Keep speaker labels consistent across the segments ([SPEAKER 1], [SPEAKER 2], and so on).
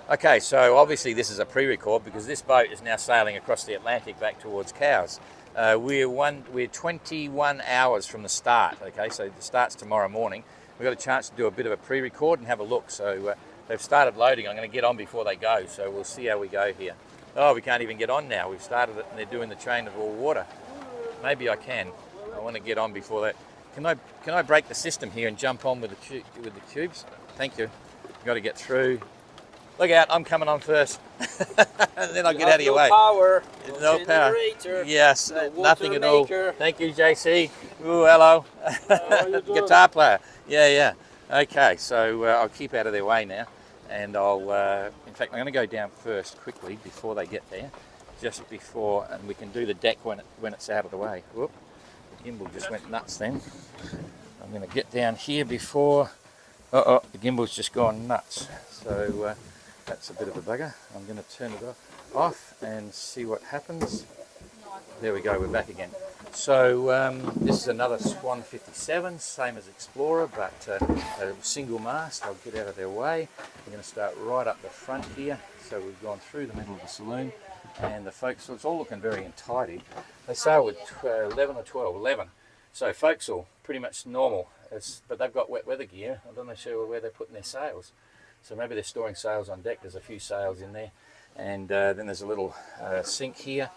[SPEAKER 1] Okay, so obviously this is a pre-record because this boat is now sailing across the Atlantic back towards Cowes. We're 21 hours from the start, okay, so it starts tomorrow morning. We've got a chance to do a bit of a pre-record and have a look. So they've started loading. I'm going to get on before they go, so we'll see how we go here. Oh, we can't even get on now. We've started it and they're doing the chain of all water. Maybe I can. I want to get on before that. Can I break the system here and jump on with the tubes? Thank you. You've got to get through. Look out, I'm coming on first. And then I'll get out of your way.
[SPEAKER 2] Power,
[SPEAKER 1] no power. Yes,
[SPEAKER 2] no
[SPEAKER 1] nothing at all.
[SPEAKER 2] maker.
[SPEAKER 1] Thank you, JC. Ooh, hello. Guitar player. Yeah. Okay, so I'll keep out of their way now. And in fact, I'm going to go down first quickly before they get there. Just before, and we can do the deck when it's out of the way. Whoop, the gimbal just went nuts then. I'm going to get down here before, the gimbal's just gone nuts. So that's a bit of a bugger. I'm going to turn it off and see what happens. There we go, we're back again. So this is another Swan 57, same as Explorer, but a single mast. I'll get out of their way. We're going to start right up the front here. So we've gone through the middle of the saloon, and the forecastle, it's all looking very tidy. They sail with 11 or 12, 11. So forecastle, pretty much normal, but they've got wet weather gear. I'm not sure where they're putting their sails. So maybe they're storing sails on deck. There's a few sails in there. And then there's a little sink here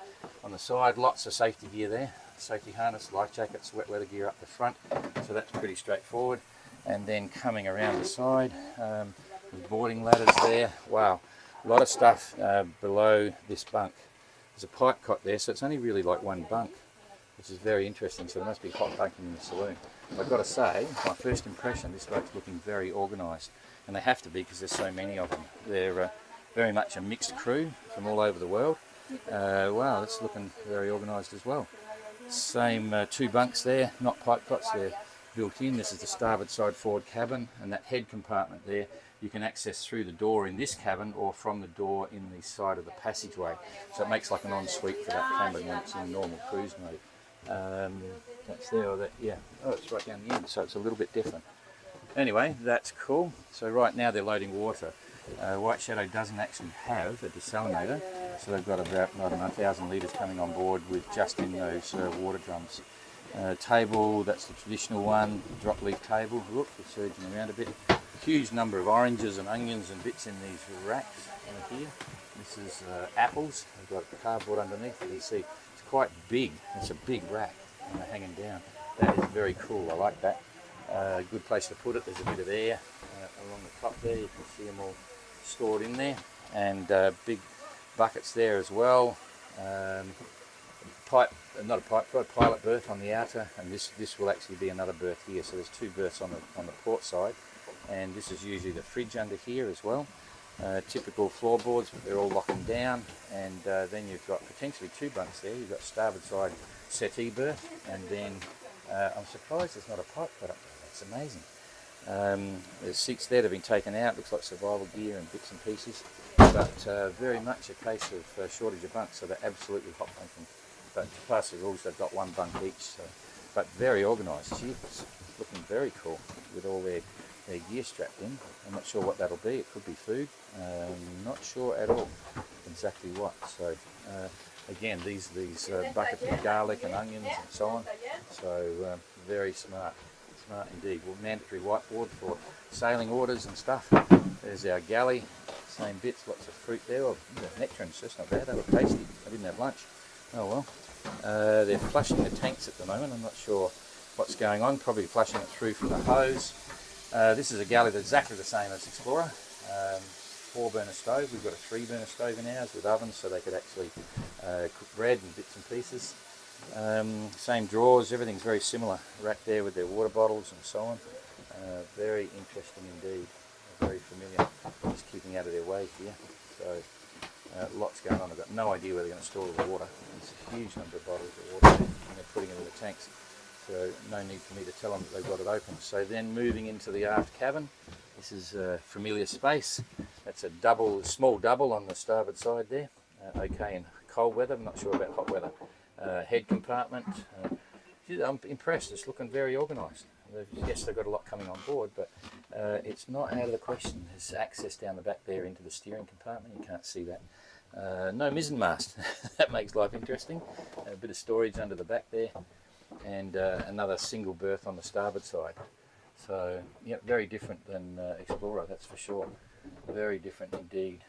[SPEAKER 1] on the side. Lots of safety gear there. Safety harness, life jackets, wet weather gear up the front. So that's pretty straightforward. And then coming around the side, with boarding ladders there. Wow, a lot of stuff below this bunk. There's a pipe cot there, so it's only really like one bunk, which is very interesting. So there must be hot bunking in the saloon. I've got to say, my first impression, this boat's looking very organised. And they have to be because there's so many of them. They're very much a mixed crew from all over the world. Wow, that's looking very organised as well. Same two bunks there, not pipe cots, they're built in. This is the starboard side forward cabin, and that head compartment there you can access through the door in this cabin or from the door in the side of the passageway. So it makes like an ensuite for that cabin when it's in normal cruise mode. That's there, or that, yeah. Oh, it's right down the end, so it's a little bit different. Anyway, that's cool. So right now they're loading water. White Shadow doesn't actually have a desalinator, so they've got about, I don't know, 1,000 litres coming on board with just in those water drums. Table, that's the traditional one, drop leaf table. Whoop, we're surging around a bit. Huge number of oranges and onions and bits in these racks here. This is apples. They've got cardboard underneath. You can see it's quite big. It's a big rack and they're hanging down. That is very cool. I like that. Good place to put it. There's a bit of air along the top there. You can see them all stored in there, and big buckets there as well. Not a pipe, a pilot berth on the outer, and this will actually be another berth here. So there's two berths on the port side, and this is usually the fridge under here as well. Typical floorboards, but they're all locking down, and then you've got potentially two bunks there. You've got starboard side settee berth, and then I'm surprised there's not a pipe cut up there. That's amazing. There's seats there that have been taken out. Looks like survival gear and bits and pieces, but very much a case of shortage of bunks, so they're absolutely hot bunking. But plus the rules, they've got one bunk each, so, but very organised. Gee, it's looking very cool with all their gear strapped in. I'm not sure what that'll be. It could be food. Not sure at all exactly what. So again, these buckets with garlic and onions and so on. So very smart indeed. Well, mandatory whiteboard for sailing orders and stuff. There's our galley. Same bits. Lots of fruit there. Oh, nectarines. That's not bad. They were tasty. I didn't have lunch. Oh well. They're flushing the tanks at the moment. I'm not sure what's going on. Probably flushing it through from the hose. This is a galley that's exactly the same as Explorer. 4-burner stove. We've got a 3-burner stove in ours with ovens, so they could actually cook bread and bits and pieces. Same drawers. Everything's very similar. Rack there with their water bottles and so on. Very interesting indeed. Very familiar. Just keeping out of their way here. So lots going on. I've got no idea where they're going to store all the water. There's a huge number of bottles of water there, and they're putting it in the tanks. So no need for me to tell them that they've got it open. So then moving into the aft cabin, this is a familiar space. That's a small double on the starboard side there. Okay in cold weather, I'm not sure about hot weather. Head compartment. I'm impressed, it's looking very organised. Yes, they've got a lot coming on board, but it's not out of the question. There's access down the back there into the steering compartment. You can't see that. No mizzen mast. That makes life interesting. A bit of storage under the back there, and another single berth on the starboard side. So, yeah, very different than Explorer, that's for sure. Very different indeed.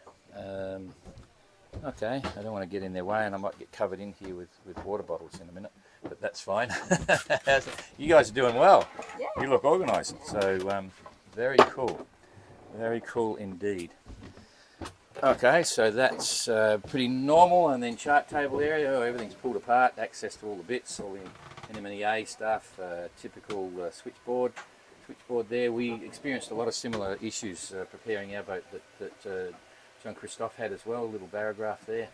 [SPEAKER 1] Okay, I don't want to get in their way, and I might get covered in here with water bottles in a minute, but that's fine. You guys are doing well.
[SPEAKER 2] Yeah.
[SPEAKER 1] You look organised. So, very cool indeed. Okay, so that's pretty normal, and then chart table area, everything's pulled apart, access to all the bits, all the NMEA stuff, typical switchboard there. We experienced a lot of similar issues preparing our boat that Jean-Christophe had as well, a little barograph there.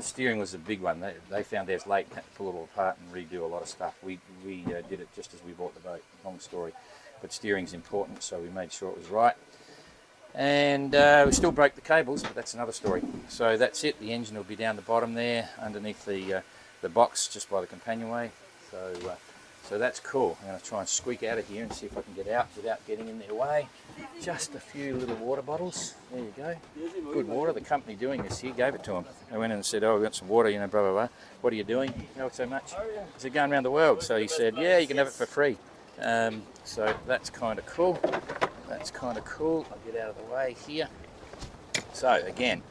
[SPEAKER 1] Steering was a big one. They found theirs late, had to pull it all apart and redo a lot of stuff. We did it just as we bought the boat, long story. But steering's important, so we made sure it was right. And we still broke the cables, but that's another story. So that's it. The engine will be down the bottom there, underneath the box, just by the companionway. So that's cool. I'm going to try and squeak out of here and see if I can get out without getting in their way. Just a few little water bottles. There you go. Good water. The company doing this here gave it to them. They went in and said, "Oh, we've got some water, blah, blah, blah. What are you doing? Oh, so much." I said, "Going around the world." So he said, "Yeah, you can have it for free." So that's kind of cool. That's kind of cool. I'll get out of the way here. So again,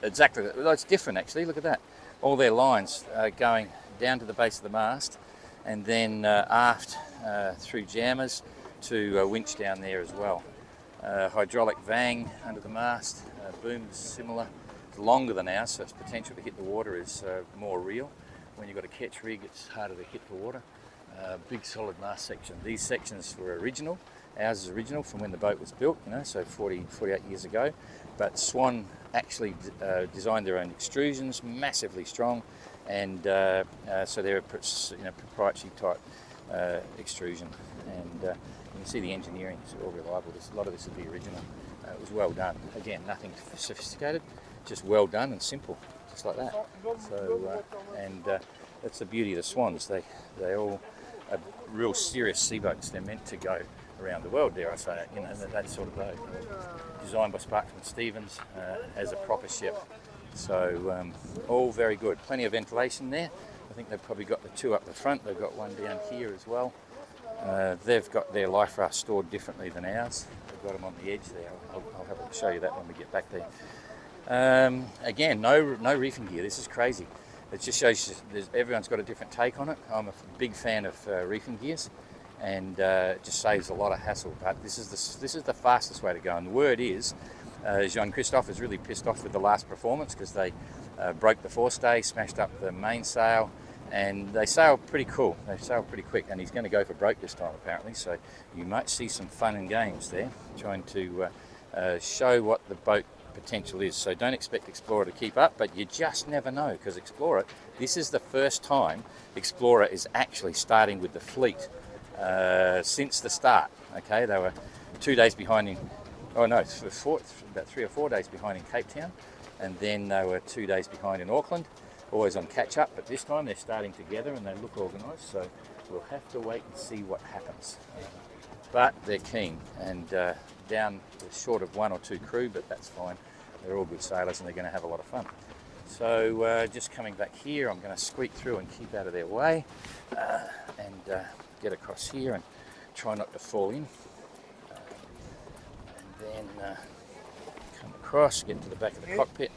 [SPEAKER 1] exactly, it's different actually. Look at that. All their lines going down to the base of the mast, and then aft through jammers to a winch down there as well. Hydraulic vang under the mast, boom's similar. It's longer than ours, so its potential to hit the water is more real. When you've got a catch rig, it's harder to hit the water. Big solid mast section. These sections were original. Ours is original from when the boat was built, so 48 years ago. But Swan actually designed their own extrusions, massively strong, and so they're a proprietary type extrusion. And you can see the engineering is all reliable. A lot of this is the original. It was well done. Again, nothing sophisticated, just well done and simple, just like that. So, that's the beauty of the Swans. They all are real serious seaboats. They're meant to go around the world, dare I say it, that sort of boat. Designed by Sparkman Stevens as a proper ship. So all very good. Plenty of ventilation there. I think they've probably got the two up the front. They've got one down here as well. They've got their life raft stored differently than ours. They've got them on the edge there. I'll show you that when we get back there. Again, no reefing gear. This is crazy. It just shows you everyone's got a different take on it. I'm a big fan of reefing gears, and it just saves a lot of hassle. But this is the fastest way to go. And the word is, Jean-Christophe is really pissed off with the last performance because they broke the forestay, smashed up the mainsail, and they sail pretty cool. They sail pretty quick, and he's going to go for broke this time apparently. So you might see some fun and games there, trying to show what the boat potential is. So don't expect Explorer to keep up, but you just never know, because Explorer, this is the first time Explorer is actually starting with the fleet since the start. Okay, they were 2 days behind in, about 3 or 4 days behind in Cape Town, and then they were 2 days behind in Auckland, always on catch up, but this time they're starting together and they look organised, so we'll have to wait and see what happens. But they're keen, and down short of 1 or 2 crew, but that's fine. They're all good sailors and they're going to have a lot of fun. So just coming back here, I'm going to squeak through and keep out of their way, and get across here and try not to fall in. And then come across, get to the back of the cockpit,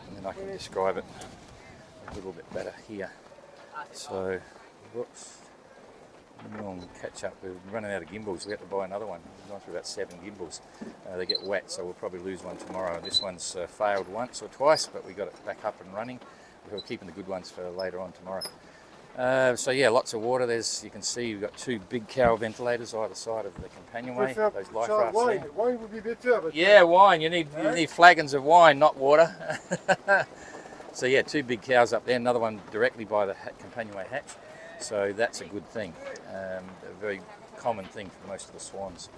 [SPEAKER 1] and then I can describe it a little bit better here. So, whoops. We'll catch up. We're running out of gimbals. We have to buy another one. We've gone through about 7 gimbals. They get wet, so we'll probably lose one tomorrow. This one's failed once or twice, but we got it back up and running. We're keeping the good ones for later on tomorrow. So yeah, lots of water. You can see we've got 2 big cowl ventilators either side of the companionway. Those life rafts there.
[SPEAKER 3] Wine would be better. But
[SPEAKER 1] yeah, wine. You need flagons of wine, not water. So yeah, 2 big cows up there. Another one directly by the companionway hatch. So that's a good thing, a very common thing for most of the Swans,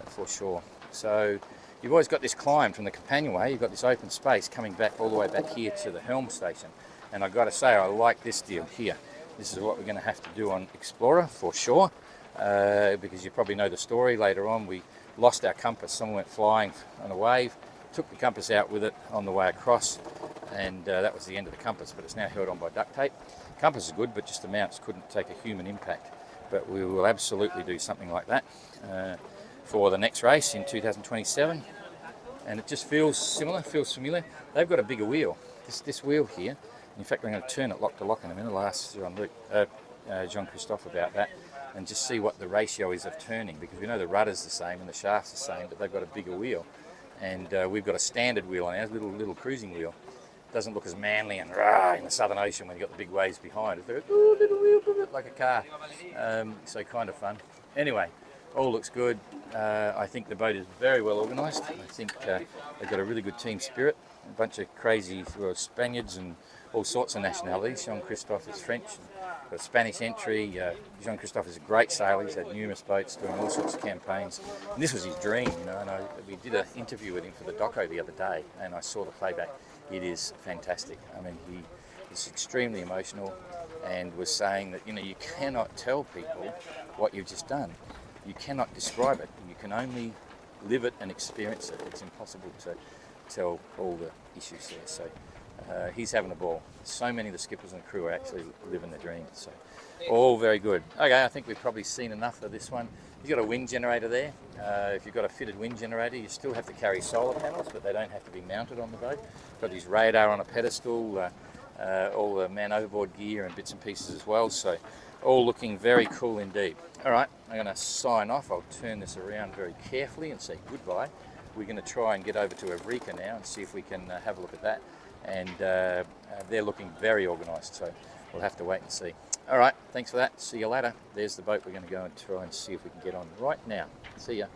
[SPEAKER 1] for sure. So you've always got this climb from the companionway, you've got this open space coming back all the way back here to the helm station. And I've got to say, I like this deal here. This is what we're going to have to do on Explorer, for sure, because you probably know the story. Later on, we lost our compass. Someone went flying on a wave, took the compass out with it on the way across, and that was the end of the compass, but it's now held on by duct tape. Compass is good, but just the mounts couldn't take a human impact. But we will absolutely do something like that for the next race in 2027. And it just feels familiar. They've got a bigger wheel. This wheel here, in fact, I'm going to turn it lock to lock in a minute. I'll ask Jean-Christophe about that and just see what the ratio is of turning, because we know the rudder's the same and the shaft's the same, but they've got a bigger wheel. And we've got a standard wheel on ours, little cruising wheel. Doesn't look as manly and rah in the Southern Ocean when you've got the big waves behind it. They're a little wheel, like a car. So kind of fun. Anyway, all looks good. I think the boat is very well organised. I think they've got a really good team spirit. A bunch of crazy Spaniards and all sorts of nationalities. Jean-Christophe is French. Got a Spanish entry. Jean-Christophe is a great sailor. He's had numerous boats doing all sorts of campaigns. And this was his dream, you know. And we did an interview with him for the doco the other day, and I saw the playback. It is fantastic. I mean, he is extremely emotional and was saying that, you know, you cannot tell people what you've just done. You cannot describe it. You can only live it and experience it. It's impossible to tell all the issues there. So he's having a ball. So many of the skippers and crew are actually living their dreams. So all very good. Okay, I think we've probably seen enough of this one. He's got a wind generator there. If you've got a fitted wind generator, you still have to carry solar panels, but they don't have to be mounted on the boat. Got his radar on a pedestal, all the man overboard gear and bits and pieces as well. So all looking very cool indeed. All right, I'm going to sign off. I'll turn this around very carefully and say goodbye. We're going to try and get over to Eureka now and see if we can have a look at that. And they're looking very organised, so we'll have to wait and see. All right, thanks for that. See you later. There's the boat we're going to go and try and see if we can get on right now. See ya.